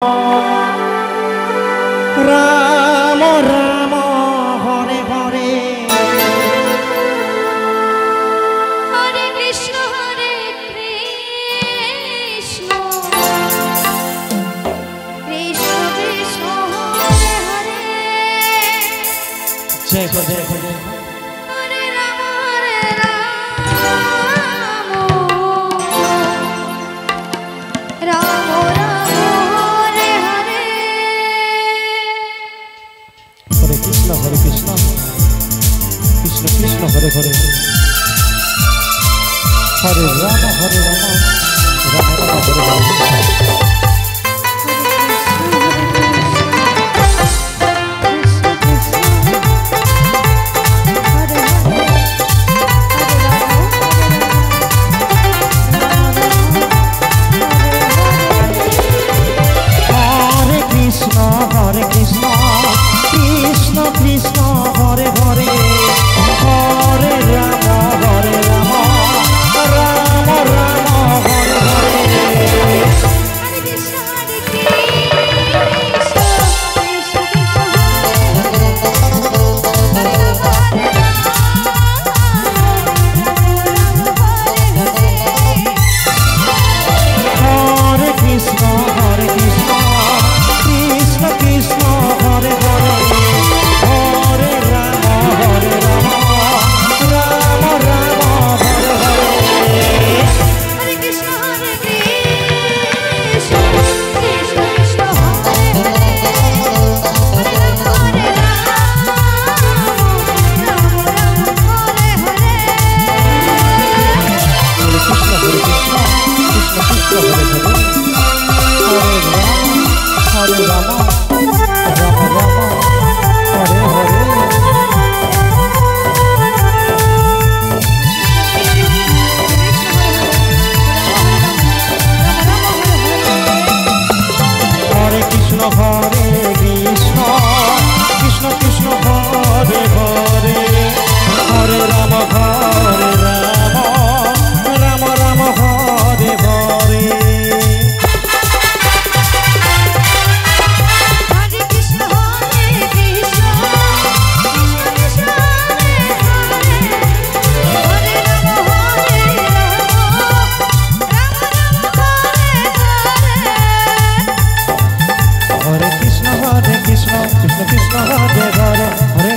राम राम हरे हरे हरे कृष्ण कृष्ण कृष्ण हरे हरे जय हो जय हो जय हो हरे राम राम राम हरे हरे हरे कृष्ण कृष्ण कृष्ण हरे हरे हरे राम हरे राम राम राम हरे हरे हरे कृष्ण कृष्ण कृष्ण हरे हरे हरे राम राम राम हरे हरे हरे कृष्ण कृष्ण हरे कृष्ण कृष्ण कृष्ण हरे हरे हरे राम राम राम हरे हरे हरे कृष्ण कृष्ण कृष्ण हरे हरे हरे राम हरे हरे हरे कृष्ण कृष्ण कृष्ण हरे हरे हरे राम राम हरे हरे हरे कृष्ण कृष्ण कृष्ण हरे हरे हरे राम राम राम हरे हरे हरे कृष्ण कृष्ण कृष्ण हरे हरे हरे राम हरे कृष्ण कृष्ण कृष्ण हरे हरे हरे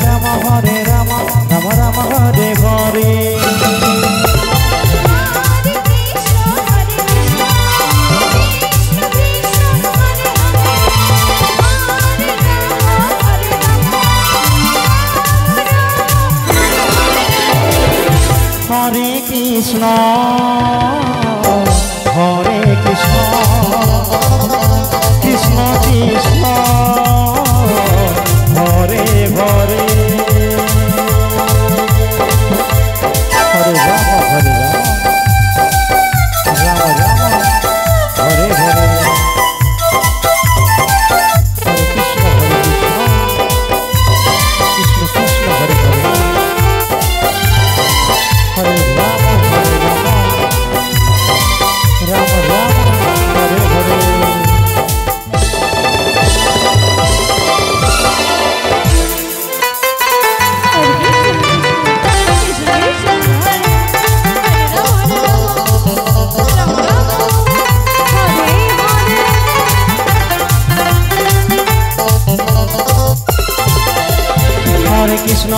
राम राम राम हरे हरे हरे कृष्ण कृष्ण कृष्ण हरे हरे हरे राम राम राम हरे हरे हरे कृष्ण कृष्ण कृष्ण हरे हरे हरे राम राम हरे हरे हरे कृष्ण